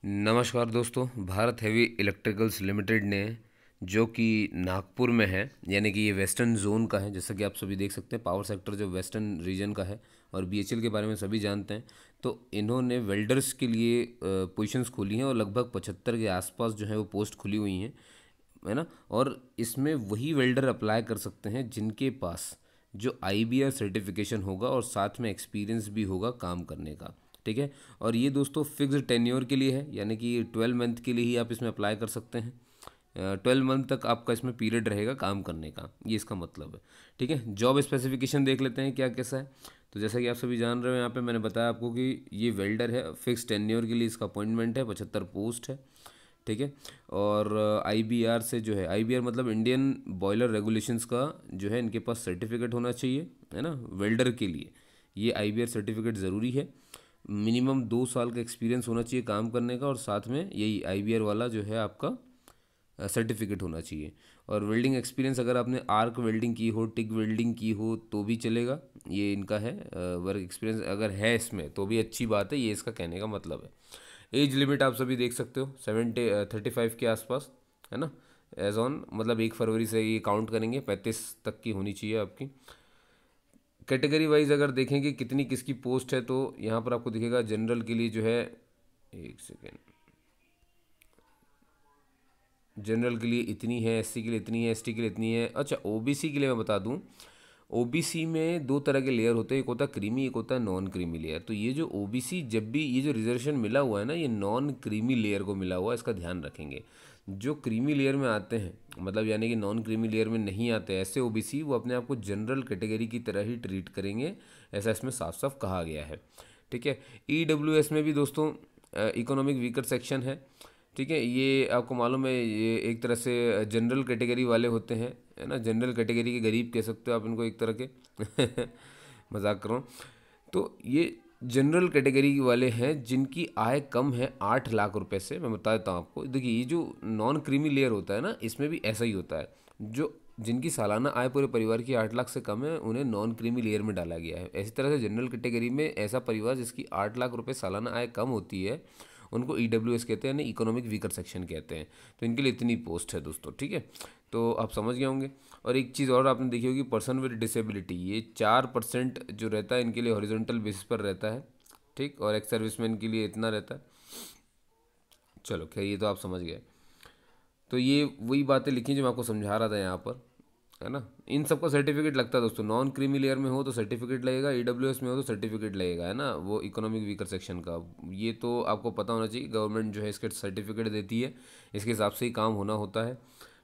नमस्कार दोस्तों। Bharat heavy electricals limited ने जो कि नागपुर में है, यानी कि ये वेस्टर्न जोन का है, जैसा कि आप सभी देख सकते हैं। पावर सेक्टर जो वेस्टर्न रीजन का है और बीएचईएल के बारे में सभी जानते हैं। तो इन्होंने वेल्डर्स के लिए पोजीशंस खोली हैं और लगभग 75 के आसपास जो है वो पोस्ट खुली हुई हैं, है ना। और इसमें वही वेल्डर अप्लाई कर सकते हैं जिनके पास जो आईबीआर सर्टिफिकेशन होगा और साथ में एक्सपीरियंस भी होगा काम करने का। ठीक है। और ये दोस्तों फिक्स्ड टेन्योर के लिए है, यानी कि 12 मंथ के लिए ही आप इसमें अप्लाई कर सकते हैं। 12 मंथ तक आपका इसमें पीरियड रहेगा काम करने का, ये इसका मतलब है। ठीक है। जॉब स्पेसिफिकेशन देख लेते हैं क्या कैसा है। तो जैसा कि आप सभी जान रहे हो, यहाँ पे मैंने बताया आपको कि ये वेल्डर है, फिक्स टेन्योर के लिए इसका अपॉइंटमेंट है, 75 पोस्ट है। ठीक है। और आईबीआर से जो है, आईबीआर मतलब इंडियन बॉयलर रेगुलेशंस का जो है इनके पास सर्टिफिकेट होना चाहिए, है ना। वेल्डर के लिए ये आईबीआर सर्टिफिकेट ज़रूरी है। मिनिमम 2 साल का एक्सपीरियंस होना चाहिए काम करने का, और साथ में यही आईबीआर वाला जो है आपका सर्टिफिकेट होना चाहिए। और वेल्डिंग एक्सपीरियंस अगर आपने आर्क वेल्डिंग की हो, टिक वेल्डिंग की हो तो भी चलेगा। ये इनका है वर्क एक्सपीरियंस अगर है इसमें तो भी अच्छी बात है, ये इसका कहने का मतलब है। एज लिमिट आप सभी देख सकते हो, 35 के आसपास, है ना। एज ऑन मतलब 1 फरवरी से ये काउंट करेंगे, 35 तक की होनी चाहिए आपकी। कैटेगरी वाइज अगर देखें कि कितनी किसकी पोस्ट है, तो यहाँ पर आपको दिखेगा जनरल के लिए जो है, एक सेकेंड, जनरल के लिए इतनी है, एससी के लिए इतनी है, एसटी के लिए इतनी है। अच्छा, ओबीसी के लिए मैं बता दूं, ओबीसी में 2 तरह के लेयर होते हैं, एक होता है क्रीमी, एक होता है नॉन क्रीमी लेयर। तो ये जो ओबीसी, जब भी ये जो रिजर्वेशन मिला हुआ है ना, ये नॉन क्रीमी लेयर को मिला हुआ है, इसका ध्यान रखेंगे। जो क्रीमी लेयर में आते हैं, मतलब यानी कि नॉन क्रीमी लेयर में नहीं आते ऐसे ओबीसी, वो अपने आप को जनरल कैटेगरी की तरह ही ट्रीट करेंगे, ऐसा इसमें साफ साफ कहा गया है। ठीक है। ईडब्ल्यूएस में भी दोस्तों इकोनॉमिक वीकर सेक्शन है। ठीक है। ये आपको मालूम है, ये एक तरह से जनरल कैटेगरी वाले होते हैं, है ना। जनरल कैटेगरी के गरीब कह सकते हो आप इनको एक तरह के मजाक कर रहा हूँ। तो ये जनरल कैटेगरी वाले हैं जिनकी आय कम है 8 लाख रुपए से। मैं बता देता हूँ आपको, देखिए ये जो नॉन क्रीमी लेयर होता है ना, इसमें भी ऐसा ही होता है। जो जिनकी सालाना आय पूरे परिवार की 8 लाख से कम है, उन्हें नॉन क्रीमी लेयर में डाला गया है। इसी तरह से जनरल कैटेगरी में ऐसा परिवार जिसकी 8 लाख रुपए सालाना आय कम होती है, उनको ईडब्ल्यूएस कहते हैं, यानी इकोनॉमिक वीकर सेक्शन कहते हैं। तो इनके लिए इतनी पोस्ट है दोस्तों। ठीक है। तो आप समझ गए होंगे। और एक चीज़ और आपने देखी होगी, पर्सन विद डिसेबिलिटी, ये 4% जो रहता है इनके लिए हॉरिजॉन्टल बेसिस पर रहता है। ठीक। और एक्स सर्विसमैन के लिए इतना रहता है। चलो खैर, ये तो आप समझ गए। तो ये वही बातें लिखी जो मैं आपको समझा रहा था यहाँ पर, है ना। इन सबका सर्टिफिकेट लगता है दोस्तों। नॉन क्रीमी लेयर में हो तो सर्टिफिकेट लगेगा, ईडब्ल्यूएस में हो तो सर्टिफिकेट लगेगा, है ना, वो इकोनॉमिक वीकर सेक्शन का। ये तो आपको पता होना चाहिए, गवर्नमेंट जो है इसके सर्टिफिकेट देती है, इसके हिसाब से ही काम होना होता है।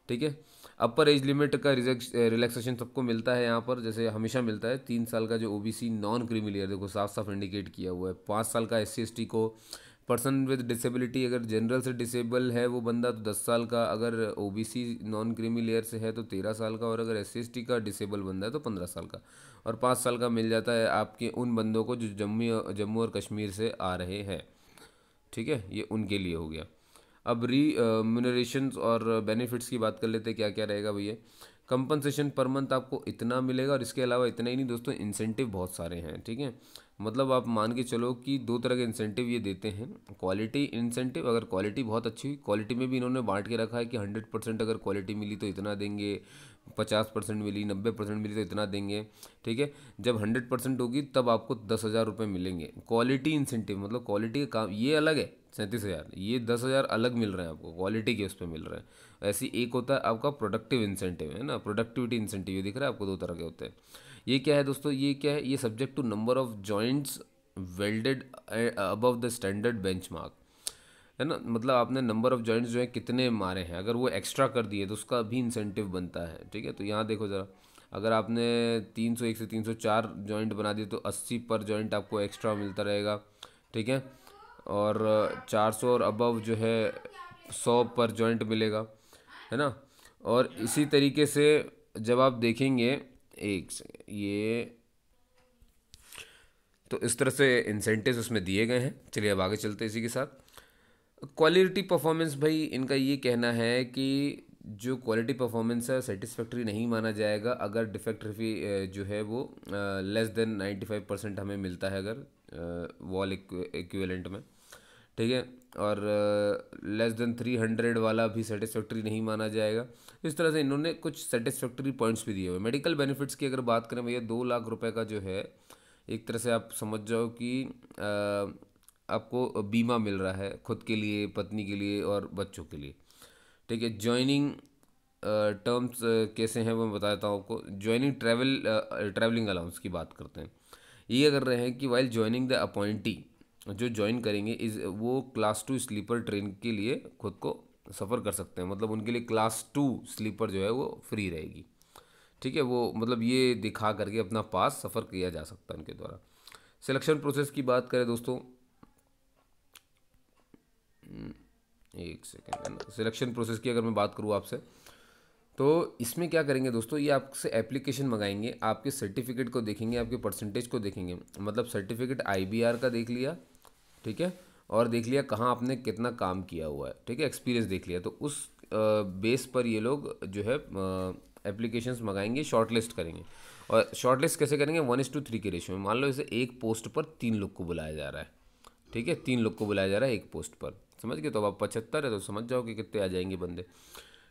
ठीक है। अपर एज लिमिट का रिलैक्सेशन सबको मिलता है यहाँ पर, जैसे हमेशा मिलता है। 3 साल का जो ओबीसी नॉन क्रीमी लेयर, देखो साफ साफ इंडिकेट किया हुआ है। 5 साल का एससी एसटी को। पर्सन विद डिसेबिलिटी, अगर जनरल से डिसेबल है वो बंदा तो 10 साल का, अगर ओबीसी नॉन क्रीमी लेयर से है तो 13 साल का, और अगर एससी एसटी का डिसेबल बंदा है तो 15 साल का। और 5 साल का मिल जाता है आपके उन बंदों को जो जम्मू और कश्मीर से आ रहे हैं। ठीक है। ये उनके लिए हो गया। अब रिम्यूनरेशंस और बेनिफिट्स की बात कर लेते हैं, क्या क्या रहेगा भैया। कंपनसेशन पर मंथ आपको इतना मिलेगा, और इसके अलावा इतना ही नहीं दोस्तों, इंसेंटिव बहुत सारे हैं। ठीक है। मतलब आप मान के चलो कि 2 तरह के इंसेंटिव ये देते हैं। क्वालिटी इंसेंटिव, अगर क्वालिटी बहुत अच्छी हुई, क्वालिटी में भी इन्होंने बांट के रखा है कि 100% अगर क्वालिटी मिली तो इतना देंगे, 50% मिली, 90% मिली तो इतना देंगे। ठीक है। जब 100% होगी तब आपको 10,000 रुपये मिलेंगे। क्वालिटी इंसेंटिव मतलब क्वालिटी का काम ये अलग है, 37,000, ये 10,000 अलग मिल रहे हैं आपको, क्वालिटी के उस पर मिल रहे हैं। ऐसी एक होता है आपका प्रोडक्टिव इंसेंटिव, है ना, प्रोडक्टिविटी इंसेंटिव, ये दिख रहा है आपको, 2 तरह के होते हैं। ये क्या है दोस्तों, ये क्या है, ये subject to number of joints welded above the standard benchmark, है ना। मतलब आपने नंबर ऑफ जॉइंट्स जो है कितने मारे हैं, अगर वो एक्स्ट्रा कर दिए तो उसका भी इंसेंटिव बनता है। ठीक है। तो यहाँ देखो ज़रा, अगर आपने 301 से 304 जॉइंट बना दिए तो 80 पर जॉइंट आपको एक्स्ट्रा मिलता रहेगा। ठीक है। और 400 और अबव जो है 100 पर जॉइंट मिलेगा, है ना। और इसी तरीके से जब आप देखेंगे, ये तो इस तरह से इंसेंटिव्स उसमें दिए गए हैं। चलिए अब आगे चलते हैं इसी के साथ। क्वालिटी परफॉर्मेंस, भाई इनका ये कहना है कि जो क्वालिटी परफॉर्मेंस है सेटिस्फैक्ट्री नहीं माना जाएगा अगर डिफेक्ट फ्री जो है वो लेस देन 95% हमें मिलता है, अगर वॉल इक्विवेलेंट में। ठीक है। और लेस देन 300 वाला भी सेटिस्फैक्ट्री नहीं माना जाएगा। इस तरह से इन्होंने कुछ सेटिस्फैक्ट्री पॉइंट्स भी दिए हुए। मेडिकल बेनिफिट्स की अगर बात करें भैया, 2 लाख रुपए का जो है, एक तरह से आप समझ जाओ कि आपको बीमा मिल रहा है खुद के लिए, पत्नी के लिए और बच्चों के लिए। ठीक है, ज्वाइनिंग टर्म्स कैसे हैं वो मैं बता देता हूँ आपको। ज्वाइनिंग ट्रैवलिंग अलाउंस की बात करते हैं। ये कर रहे हैं कि वाइल ज्वाइनिंग द अपॉइंटी, जो ज्वाइन करेंगे इस वो क्लास 2 स्लीपर ट्रेन के लिए खुद को सफ़र कर सकते हैं। मतलब उनके लिए क्लास 2 स्लीपर जो है वो फ्री रहेगी। ठीक है, वो मतलब ये दिखा करके अपना पास सफ़र किया जा सकता है उनके द्वारा। सिलेक्शन प्रोसेस की बात करें दोस्तों, एक सेकेंड है ना, सिलेक्शन प्रोसेस की अगर मैं बात करूँ आपसे, तो इसमें क्या करेंगे दोस्तों, ये आपसे एप्लीकेशन मंगाएंगे, आपके सर्टिफिकेट को देखेंगे, आपके परसेंटेज को देखेंगे। मतलब सर्टिफिकेट आईबीआर का देख लिया, ठीक है, और देख लिया कहाँ आपने कितना काम किया हुआ है, ठीक है, एक्सपीरियंस देख लिया, तो उस बेस पर ये लोग जो है एप्लीकेशंस मंगाएंगे, शॉर्टलिस्ट करेंगे। और शॉर्टलिस्ट कैसे करेंगे, 1:3 के रेशियो में। मान लो इसे एक पोस्ट पर 3 लोग को बुलाया जा रहा है, ठीक है, 3 लोग को बुलाया जा रहा है एक पोस्ट पर, समझ गए। तो अब आप 75 है तो समझ जाओ कि कितने आ जाएंगे बंदे।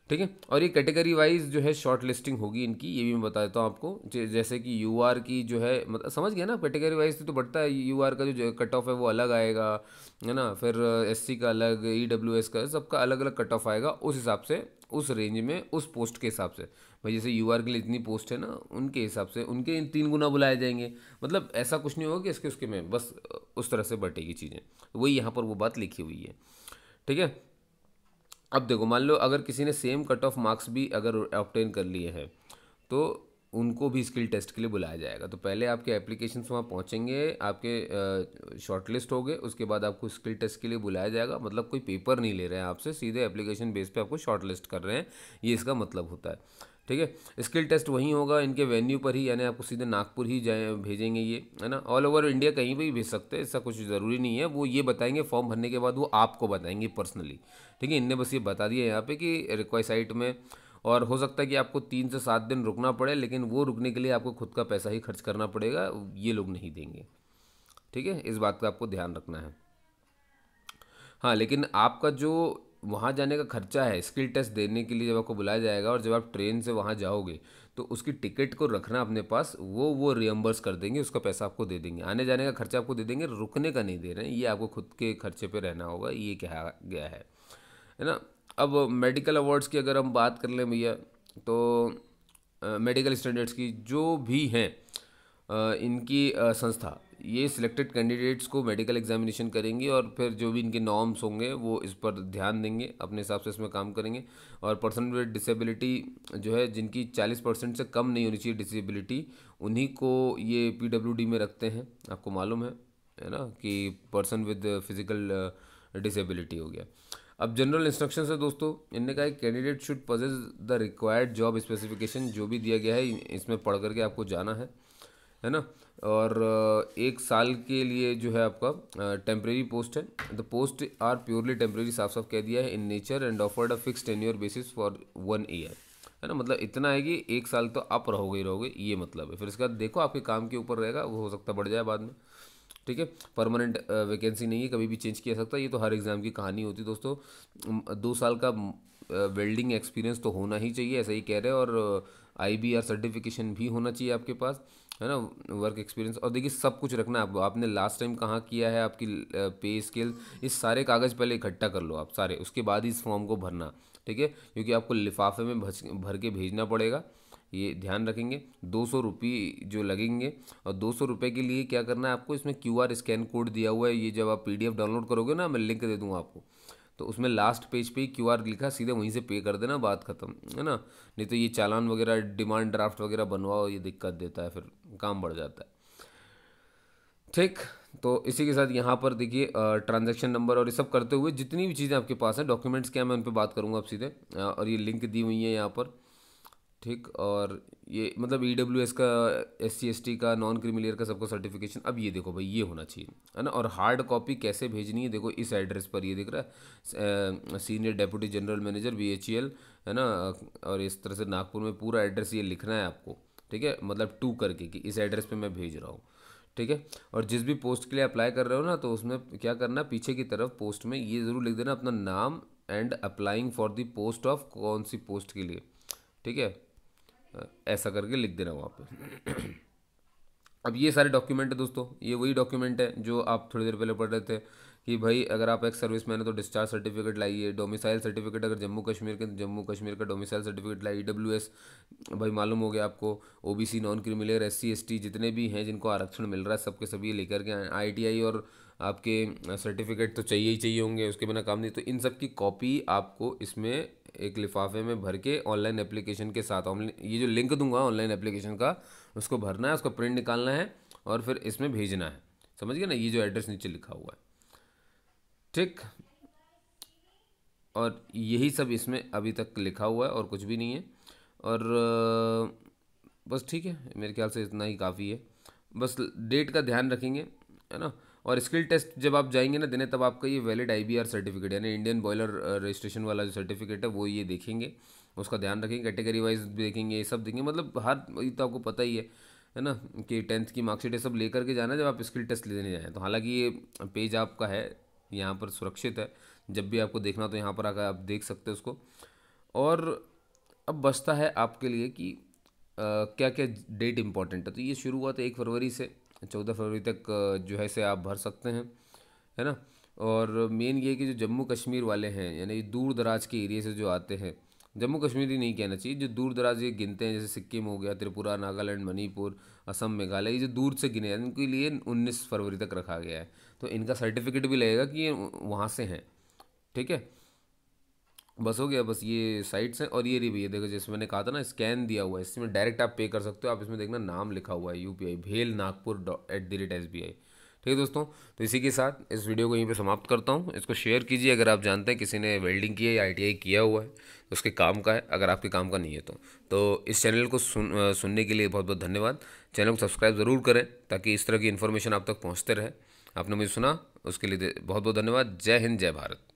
ठीक है, और ये कैटेगरी वाइज जो है शॉर्ट लिस्टिंग होगी इनकी, ये भी मैं बता देता हूँ आपको। जैसे कि यूआर की जो है, मतलब समझ गया ना, कैटेगरी वाइज तो बढ़ता है। यूआर का जो कट ऑफ है वो अलग आएगा, है ना। फिर एससी का अलग, ईडब्ल्यूएस का, सबका अलग अलग कट ऑफ आएगा उस हिसाब से, उस रेंज में, उस पोस्ट के हिसाब से। भाई जैसे यूआर के लिए इतनी पोस्ट है ना, उनके हिसाब से उनके 3 गुना बुलाए जाएंगे। मतलब ऐसा कुछ नहीं होगा कि इसके उसके में, बस उस तरह से बटेगी चीज़ें। वही यहाँ पर वो बात लिखी हुई है, ठीक है। अब देखो, मान लो अगर किसी ने सेम कट ऑफ मार्क्स भी अगर ऑब्टेन कर लिए हैं, तो उनको भी स्किल टेस्ट के लिए बुलाया जाएगा। तो पहले आपके एप्लीकेशन वहाँ पहुँचेंगे, आपके शॉर्टलिस्ट हो गए, उसके बाद आपको स्किल टेस्ट के लिए बुलाया जाएगा। मतलब कोई पेपर नहीं ले रहे हैं आपसे, सीधे एप्लीकेशन बेस पे आपको शॉर्टलिस्ट कर रहे हैं, ये इसका मतलब होता है। ठीक है, स्किल टेस्ट वहीं होगा इनके वेन्यू पर ही, यानी आपको सीधे नागपुर ही जाए भेजेंगे ये, है ना। ऑल ओवर इंडिया कहीं भी भेज सकते हैं, ऐसा कुछ ज़रूरी नहीं है। वो ये बताएंगे फॉर्म भरने के बाद, वो आपको बताएंगे पर्सनली। ठीक है, इनने बस ये बता दिया यहाँ पे कि रिक्वायर साइट में, और हो सकता है कि आपको 3 से 7 दिन रुकना पड़े, लेकिन वो रुकने के लिए आपको खुद का पैसा ही खर्च करना पड़ेगा, ये लोग नहीं देंगे। ठीक है, इस बात का आपको ध्यान रखना है। हाँ, लेकिन आपका जो वहाँ जाने का खर्चा है स्किल टेस्ट देने के लिए, जब आपको बुलाया जाएगा और जब आप ट्रेन से वहाँ जाओगे, तो उसकी टिकट को रखना अपने पास, वो रियम्बर्स कर देंगे, उसका पैसा आपको दे देंगे। आने जाने का खर्चा आपको दे देंगे, रुकने का नहीं दे रहे हैं, ये आपको खुद के खर्चे पे रहना होगा, ये कहा गया है ना। अब मेडिकल अवार्ड्स की अगर हम बात कर लें भैया, तो मेडिकल स्टैंडर्ड्स की जो भी हैं, इनकी संस्था ये सिलेक्टेड कैंडिडेट्स को मेडिकल एग्जामिनेशन करेंगी, और फिर जो भी इनके नॉर्म्स होंगे वो इस पर ध्यान देंगे, अपने हिसाब से इसमें काम करेंगे। और पर्सन विद डिसेबिलिटी जो है, जिनकी 40% से कम नहीं होनी चाहिए डिसेबिलिटी, उन्हीं को ये पीडब्ल्यूडी में रखते हैं। आपको मालूम है ना, कि पर्सन विद फिजिकल डिसेबिलिटी हो गया। अब जनरल इंस्ट्रक्शंस है दोस्तों, इनने कहा candidate should possess the required job specification, जो भी दिया गया है इसमें पढ़ करके आपको जाना है ना। और 1 साल के लिए जो है आपका टेम्प्रेरी पोस्ट है। The post are purely temporary, साफ साफ कह दिया है, in nature and offered a fix tenure basis for 1 year, है ना। मतलब इतना है कि 1 साल तो आप रहोगे ही रहोगे, ये मतलब है। फिर इसके बाद देखो आपके काम के ऊपर रहेगा, वो हो सकता बढ़ जाए बाद में। ठीक है, परमानेंट वैकेंसी नहीं है, कभी भी चेंज किया सकता है। ये तो हर एग्ज़ाम की कहानी होती है दोस्तों। 2 साल का वेल्डिंग एक्सपीरियंस तो होना ही चाहिए, ऐसा ही कह रहे हैं। और आईबीआर सर्टिफिकेशन भी होना चाहिए आपके पास, है ना, वर्क एक्सपीरियंस। और देखिए सब कुछ रखना है आपको, आपने लास्ट टाइम कहाँ किया है, आपकी पे स्केल, इस सारे कागज़ पहले इकट्ठा कर लो आप सारे, उसके बाद ही इस फॉर्म को भरना। ठीक है, क्योंकि आपको लिफाफे में भर के भेजना पड़ेगा, ये ध्यान रखेंगे। 200 रुपये जो लगेंगे, और 200 रुपये के लिए क्या करना है आपको, इसमें क्यूआर स्कैन कोड दिया हुआ है, ये जब आप पीडीएफ डाउनलोड करोगे ना, मैं लिंक दे दूँगा आपको, तो उसमें लास्ट पेज पे ही क्यूआर लिखा, सीधे वहीं से पे कर देना, बात खत्म, है ना। नहीं तो ये चालान वगैरह, डिमांड ड्राफ्ट वगैरह बनवाओ, ये दिक्कत देता है, फिर काम बढ़ जाता है। ठीक, तो इसी के साथ यहाँ पर देखिए ट्रांजैक्शन नंबर और ये सब करते हुए जितनी भी चीज़ें आपके पास हैं, डॉक्यूमेंट्स क्या, मैं उन पर बात करूँगा अब सीधे। और ये लिंक दी हुई है यहाँ पर। ठीक, और ये मतलब ईडब्ल्यूएस का, एससी एसटी का, नॉन क्रीमिलियर का, सबका सर्टिफिकेशन। अब ये देखो भाई, ये होना चाहिए, है ना। और हार्ड कॉपी कैसे भेजनी है, देखो इस एड्रेस पर ये दिख रहा है, senior deputy general manager BHEL, है ना। और इस तरह से नागपुर में पूरा एड्रेस ये लिखना है आपको, ठीक है, मतलब 2 करके, कि इस एड्रेस पे मैं भेज रहा हूँ। ठीक है। और जिस भी पोस्ट के लिए अप्लाई कर रहे हो ना, तो उसमें क्या करना, पीछे की तरफ पोस्ट में ये ज़रूर लिख देना अपना नाम and applying for the post of कौन सी पोस्ट के लिए, ठीक है। ऐसा करके लिख देना वहाँ पे। अब ये सारे डॉक्यूमेंट है दोस्तों, ये वही डॉक्यूमेंट है जो आप थोड़ी देर पहले पढ़ रहे थे कि भाई अगर आप एक्स सर्विसमैन है तो डिस्चार्ज सर्टिफिकेट लाइए, डोमिसाइल सर्टिफिकेट अगर जम्मू कश्मीर के, तो जम्मू कश्मीर का डोमिसाइल सर्टिफिकेट लाइए, ईडब्ल्यूएस भाई मालूम हो गया आपको, OBC non creamy layer SC ST जितने भी हैं जिनको आरक्षण मिल रहा है सबके सभी लेकर के आए, आईटीआई और आपके सर्टिफिकेट तो चाहिए ही चाहिए होंगे, उसके बिना काम नहीं। तो इन सब की कॉपी आपको इसमें एक लिफाफे में भर के ऑनलाइन एप्लीकेशन के साथ, ये जो लिंक दूंगा ऑनलाइन एप्लीकेशन का, उसको भरना है, उसका प्रिंट निकालना है और फिर इसमें भेजना है। समझ गए ना, ये जो एड्रेस नीचे लिखा हुआ है, ठीक। और यही सब इसमें अभी तक लिखा हुआ है और कुछ भी नहीं है। और बस ठीक है, मेरे ख्याल से इतना ही काफ़ी है। बस डेट का ध्यान रखेंगे, है ना। और स्किल टेस्ट जब आप जाएंगे ना देने, तब आपका ये वैलिड आईबीआर सर्टिफिकेट यानी इंडियन बॉयलर रजिस्ट्रेशन वाला जो सर्टिफिकेट है वो ये देखेंगे, उसका ध्यान रखेंगे। कैटेगरी वाइज देखेंगे, ये सब देखेंगे, मतलब हर, ये तो आपको पता ही है ना, कि 10th की मार्कशीट ये सब लेकर के जाना जब आप स्किल टेस्ट लेने जाएँ। तो हालांकि ये पेज आपका है यहाँ पर सुरक्षित है, जब भी आपको देखना तो यहाँ पर आकर आप देख सकते हो उसको। और अब बचता है आपके लिए कि क्या क्या डेट इम्पॉर्टेंट है। तो ये शुरू हुआ था 1 फरवरी से 14 फरवरी तक जो है से आप भर सकते हैं, है ना। और मेन ये कि जो जम्मू कश्मीर वाले हैं यानी दूर दराज के एरिया से जो आते हैं, जम्मू कश्मीर ही नहीं कहना चाहिए, जो दूर दराज ये गिनते हैं, जैसे सिक्किम हो गया, त्रिपुरा, नागालैंड, मणिपुर, असम, मेघालय, ये जो दूर से गिने हैं इनके लिए 19 फरवरी तक रखा गया है। तो इनका सर्टिफिकेट भी लगेगा कि ये वहाँ से हैं, ठीक है। बस हो गया, बस ये साइट्स हैं। और ये रही भैया देखो, जैसे मैंने कहा था ना स्कैन दिया हुआ है, इसमें डायरेक्ट आप पे कर सकते हो। आप इसमें देखना नाम लिखा हुआ है यूपीआई भेल नागपुर @SBI, ठीक है दोस्तों। तो इसी के साथ इस वीडियो को यहीं पे समाप्त करता हूँ। इसको शेयर कीजिए अगर आप जानते हैं किसी ने वेल्डिंग की है या आईटीआई किया हुआ है तो उसके काम का है, अगर आपके काम का नहीं है तो इस चैनल को सुनने के लिए बहुत बहुत धन्यवाद। चैनल को सब्सक्राइब ज़रूर करें ताकि इस तरह की इन्फॉर्मेशन आप तक पहुँचते रहे। आपने मुझे सुना उसके लिए बहुत बहुत धन्यवाद। जय हिंद, जय भारत।